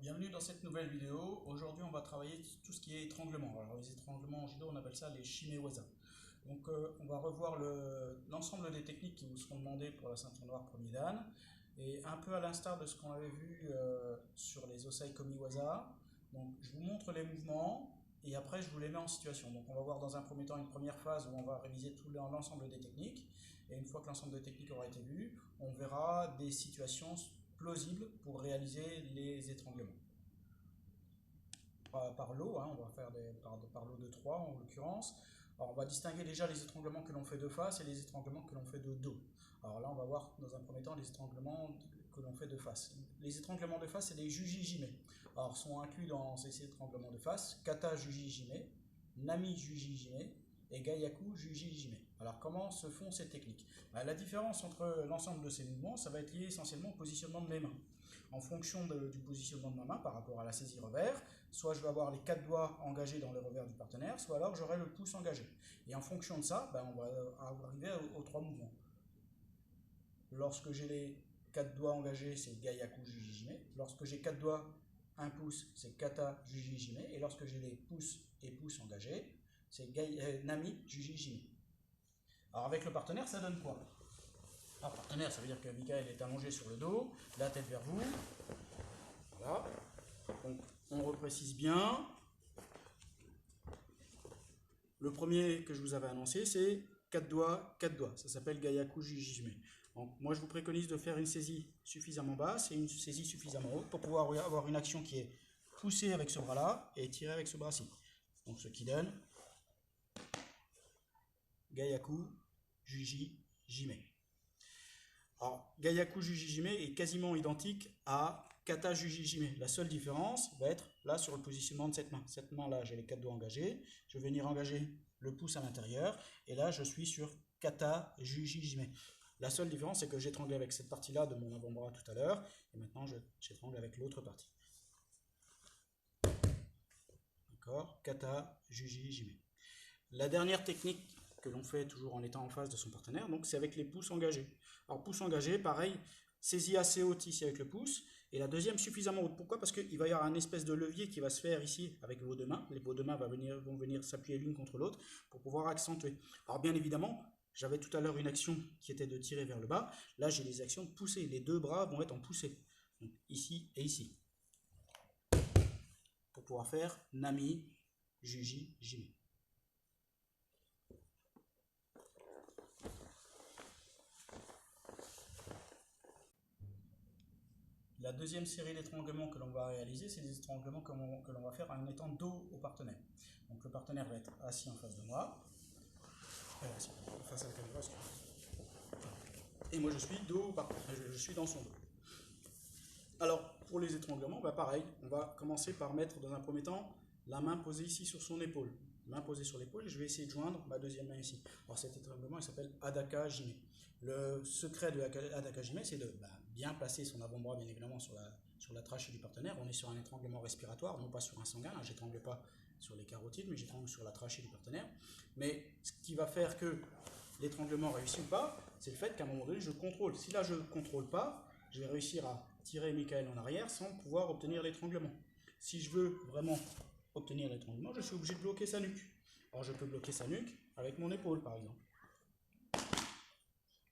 Bienvenue dans cette nouvelle vidéo. Aujourd'hui, on va travailler tout ce qui est étranglement. Alors, les étranglements en judo, on appelle ça les shimewaza. Donc, on va revoir l'ensemble des techniques qui vous seront demandées pour la ceinture noire premier dan. Et un peu à l'instar de ce qu'on avait vu sur les osai komiwaza. Donc, je vous montre les mouvements et après, je vous les mets en situation. Donc, on va voir dans un premier temps une première phase où on va réviser tout l'ensemble des techniques. Et une fois que l'ensemble des techniques aura été vu, on verra des situations plausibles pour réaliser les étranglements. Par lot, hein, on va faire par lot de 3 en l'occurrence. Alors on va distinguer déjà les étranglements que l'on fait de face et les étranglements que l'on fait de dos. Alors là on va voir dans un premier temps les étranglements que l'on fait de face. Les étranglements de face c'est des juji-jime. Alors sont inclus dans ces étranglements de face kata juji-jime, nami juji-jime et gaiaku juji-jime. Alors comment se font ces techniques? La différence entre l'ensemble de ces mouvements, ça va être lié essentiellement au positionnement de mes mains. En fonction du positionnement de ma main par rapport à la saisie revers, soit je vais avoir les 4 doigts engagés dans le revers du partenaire, soit alors j'aurai le pouce engagé. Et en fonction de ça, on va arriver aux 3 mouvements. Lorsque j'ai les 4 doigts engagés, c'est gaiaku juji-jime. Lorsque j'ai 4 doigts, 1 pouce, c'est kata juji-jime. Et lorsque j'ai les pouces et pouces engagés, c'est nami juji-jime. Alors avec le partenaire, ça donne quoi? Alors partenaire, ça veut dire que Michael est allongé sur le dos, la tête vers vous. Voilà. Donc on reprécise bien. Le premier que je vous avais annoncé, c'est 4 doigts, 4 doigts. Ça s'appelle gaiaku juji-jime. Donc moi je vous préconise de faire une saisie suffisamment basse et une saisie suffisamment haute pour pouvoir avoir une action qui est poussée avec ce bras-là et tirée avec ce bras-ci. Donc ce qui donne gaiaku juji-jime. Alors, gaiaku juji-jime est quasiment identique à kata juji-jime. La seule différence va être là sur le positionnement de cette main. Cette main-là, j'ai les 4 doigts engagés. Je vais venir engager le pouce à l'intérieur. Et là, je suis sur kata juji-jime. La seule différence, c'est que j'étrangle avec cette partie-là de mon avant-bras tout à l'heure. Et maintenant, j'étrangle avec l'autre partie. D'accord? Kata juji-jime. La dernière technique que l'on fait toujours en étant en face de son partenaire, donc c'est avec les pouces engagés. Alors pouce engagé, pareil, saisie assez haute ici avec le pouce, et la deuxième suffisamment haute. Pourquoi? Parce qu'il va y avoir un espèce de levier qui va se faire ici avec vos deux mains. Vos deux mains vont venir s'appuyer l'une contre l'autre pour pouvoir accentuer. Alors bien évidemment, j'avais tout à l'heure une action qui était de tirer vers le bas. Là, j'ai les actions de pousser. Les deux bras vont être en poussée. Donc ici et ici. Pour pouvoir faire nami, juji, jime. La deuxième série d'étranglements que l'on va réaliser, c'est des étranglements que l'on va faire en étant dos au partenaire. Donc le partenaire va être assis en face de moi, face à la caméra, et moi je suis dos au partenaire, je suis dans son dos. Alors pour les étranglements, pareil, on va commencer par mettre dans un premier temps la main posée ici sur son épaule. Main posée sur l'épaule, et je vais essayer de joindre ma deuxième main ici. Alors cet étranglement, il s'appelle Adaka Jime. Le secret de Adaka Jime, c'est de bien placer son avant-bras, bien évidemment, sur la trachée du partenaire. On est sur un étranglement respiratoire, non pas sur un sanguin. J'étrangle pas sur les carotides, mais j'étrangle sur la trachée du partenaire. Mais ce qui va faire que l'étranglement réussit ou pas, c'est le fait qu'à un moment donné, je contrôle. Si là, je ne contrôle pas, je vais réussir à tirer Michael en arrière sans pouvoir obtenir l'étranglement. Si je veux vraiment obtenir l'étranglement, je suis obligé de bloquer sa nuque. Alors je peux bloquer sa nuque avec mon épaule par exemple.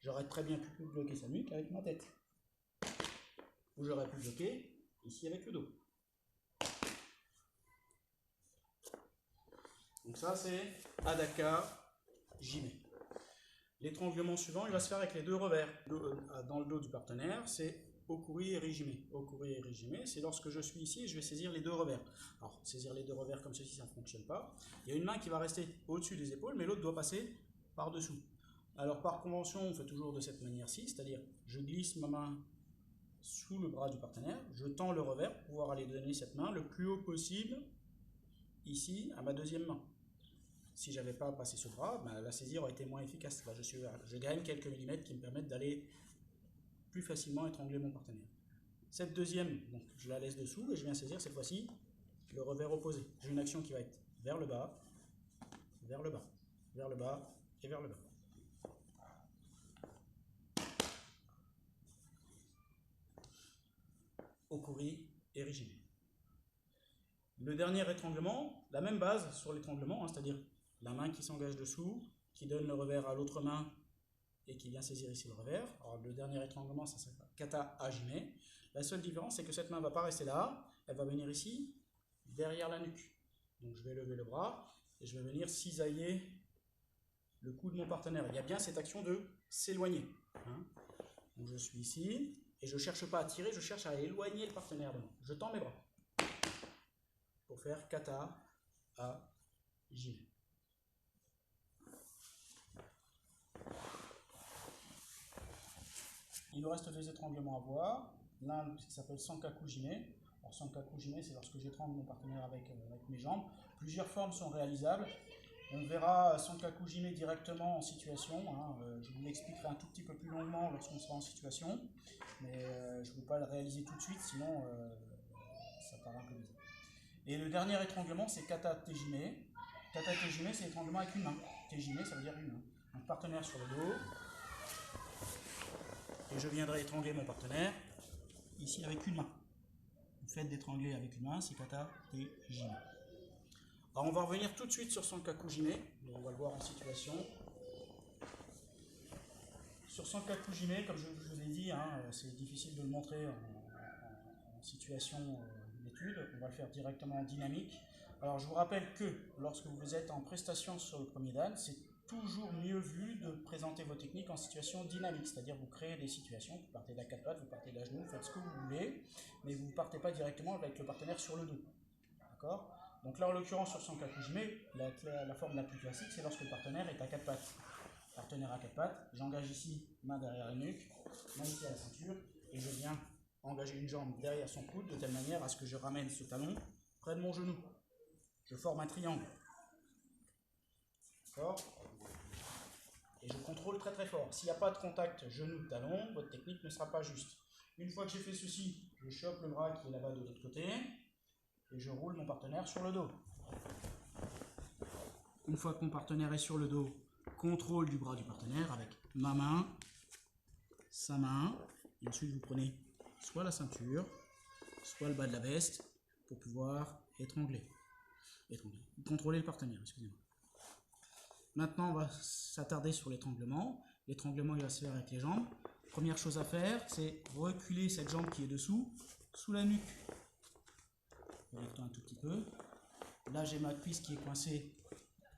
J'aurais très bien pu bloquer sa nuque avec ma tête. Ou j'aurais pu bloquer ici avec le dos. Donc ça c'est Adaka Jime. L'étranglement suivant, il va se faire avec les deux revers. Dans le dos du partenaire, c'est Okuri et Rijime. Okuri et Rijime, c'est lorsque je suis ici et je vais saisir les deux revers. Alors, saisir les deux revers comme ceci, ça ne fonctionne pas. Il y a une main qui va rester au-dessus des épaules, mais l'autre doit passer par-dessous. Alors, par convention, on fait toujours de cette manière-ci, c'est-à-dire, je glisse ma main sous le bras du partenaire, je tends le revers pour pouvoir aller donner cette main le plus haut possible, ici, à ma deuxième main. Si je n'avais pas passé ce bras, la saisie aurait été moins efficace. Là, je gagne quelques millimètres qui me permettent d'aller plus facilement étrangler mon partenaire. Cette deuxième, donc, je la laisse dessous et je viens saisir cette fois-ci le revers opposé. J'ai une action qui va être vers le bas, vers le bas, vers le bas et vers le bas. Okuri et Rijime. Le dernier étranglement, la même base sur l'étranglement, hein, c'est-à-dire la main qui s'engage dessous, qui donne le revers à l'autre main et qui vient saisir ici le revers. Alors le dernier étranglement, ça s'appelle kata hajime. La seule différence, c'est que cette main ne va pas rester là, elle va venir ici, derrière la nuque. Donc je vais lever le bras et je vais venir cisailler le cou de mon partenaire. Il y a bien cette action de s'éloigner. Hein. Donc je suis ici et je ne cherche pas à tirer, je cherche à éloigner le partenaire de moi. Je tends mes bras pour faire kata hajime. Il nous reste deux étranglements à voir. L'un qui s'appelle Sankaku Jime. Alors Sankaku Jime, c'est lorsque j'étrangle mon partenaire avec mes jambes. Plusieurs formes sont réalisables. On verra Sankaku Jime directement en situation. Hein. Je vous l'expliquerai un tout petit peu plus longuement lorsqu'on sera en situation. Mais je ne veux pas le réaliser tout de suite, sinon ça paraît un peu bizarre. Et le dernier étranglement, c'est Kata Tejime. Kata Tejime, c'est l'étranglement avec une main. Tejime, ça veut dire une main. Donc partenaire sur le dos. Et je viendrai étrangler mon partenaire ici avec une main. Le fait d'étrangler avec une main, c'est kata tejime. Alors on va revenir tout de suite sur Sankaku Jime. On va le voir en situation. Sur Sankaku Jime, comme je vous ai dit, hein, c'est difficile de le montrer en situation d'étude. On va le faire directement en dynamique. Alors je vous rappelle que lorsque vous êtes en prestation sur le premier dan, c'est toujours mieux vu de présenter vos techniques en situation dynamique, c'est-à-dire vous créez des situations, vous partez d'à quatre pattes, vous partez d'à genoux, vous faites ce que vous voulez, mais vous ne partez pas directement avec le partenaire sur le dos. D'accord? Donc là, en l'occurrence, sur Sankaku Jime, la forme la plus classique, c'est lorsque le partenaire est à quatre pattes. Partenaire à quatre pattes, j'engage ici, main derrière la nuque, main ici à la ceinture, et je viens engager une jambe derrière son coude, de telle manière à ce que je ramène ce talon près de mon genou. Je forme un triangle. D'accord? Et je contrôle très très fort. S'il n'y a pas de contact genou-talon, votre technique ne sera pas juste. Une fois que j'ai fait ceci, je chope le bras qui est là-bas de l'autre côté et je roule mon partenaire sur le dos. Une fois que mon partenaire est sur le dos, contrôle du bras du partenaire avec ma main, sa main, et ensuite vous prenez soit la ceinture, soit le bas de la veste pour pouvoir étrangler. Contrôler le partenaire, excusez-moi. Maintenant, on va s'attarder sur l'étranglement. L'étranglement, il va se faire avec les jambes. Première chose à faire, c'est reculer cette jambe qui est dessous, sous la nuque. Relève-toi un tout petit peu. Là, j'ai ma cuisse qui est coincée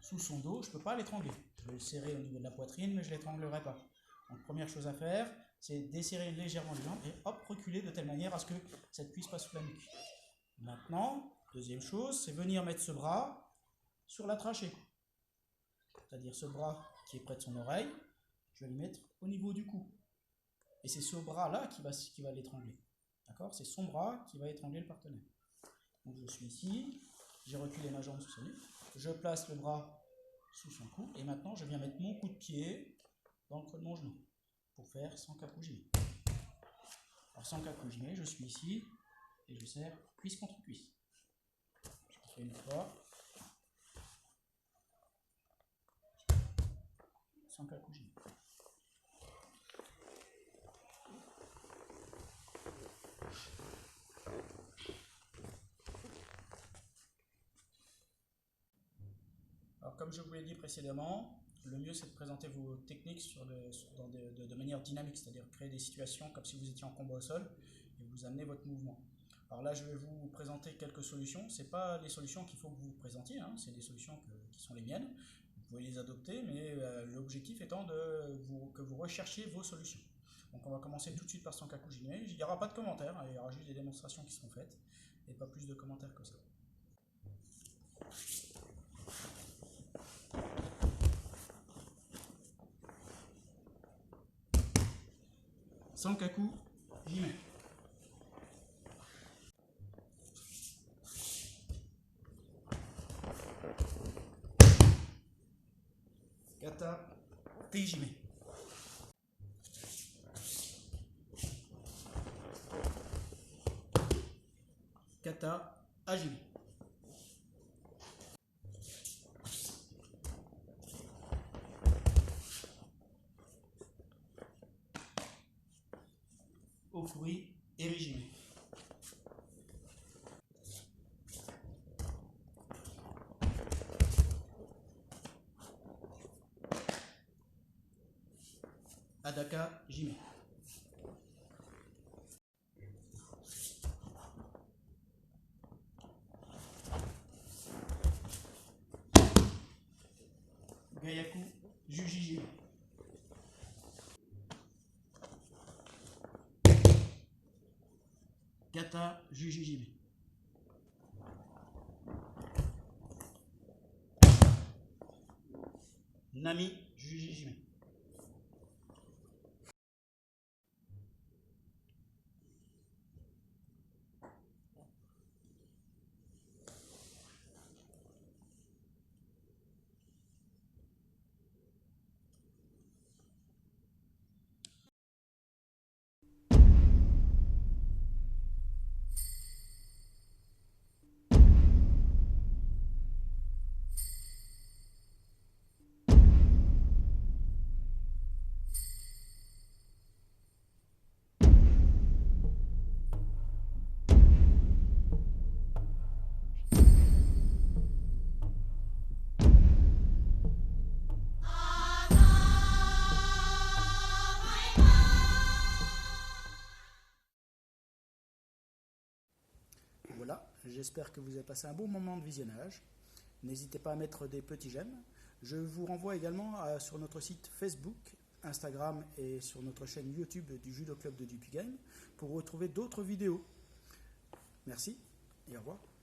sous son dos. Je ne peux pas l'étrangler. Je vais le serrer au niveau de la poitrine, mais je ne l'étranglerai pas. Donc, première chose à faire, c'est desserrer légèrement les jambes et hop, reculer de telle manière à ce que cette cuisse passe sous la nuque. Maintenant, deuxième chose, c'est venir mettre ce bras sur la trachée. C'est-à-dire ce bras qui est près de son oreille, je vais le mettre au niveau du cou. Et c'est ce bras-là qui va l'étrangler. D'accord? C'est son bras qui va étrangler le partenaire. Donc je suis ici, j'ai reculé ma jambe sous sa nuque, je place le bras sous son cou, et maintenant je viens mettre mon coup de pied dans le creux de mon genou pour faire Sankaku Jime. Alors Sankaku Jime, je suis ici, et je serre cuisse contre cuisse. Je fais une fois. Sankaku Jime. Alors comme je vous l'ai dit précédemment, le mieux c'est de présenter vos techniques de manière dynamique, c'est-à-dire créer des situations comme si vous étiez en combat au sol et vous amenez votre mouvement. Alors là je vais vous présenter quelques solutions, ce n'est pas les solutions qu'il faut que vous présentiez, hein, c'est des solutions qui sont les miennes. Vous pouvez les adopter, mais l'objectif étant que vous recherchiez vos solutions. Donc on va commencer tout de suite par Sankaku Jime. Il n'y aura pas de commentaires, hein, il y aura juste des démonstrations qui seront faites, et pas plus de commentaires que ça. Sankaku Jime. Kata Tejime. Kata hajime. Ofuri Erigime. Adaka Jime. Gayaku Juji Jime. Kata Juji Jime. Nami Juji Jime. Voilà, j'espère que vous avez passé un bon moment de visionnage. N'hésitez pas à mettre des petits j'aime. Je vous renvoie également sur notre site Facebook, Instagram et sur notre chaîne YouTube du Judo Club de Dupigame pour retrouver d'autres vidéos. Merci et au revoir.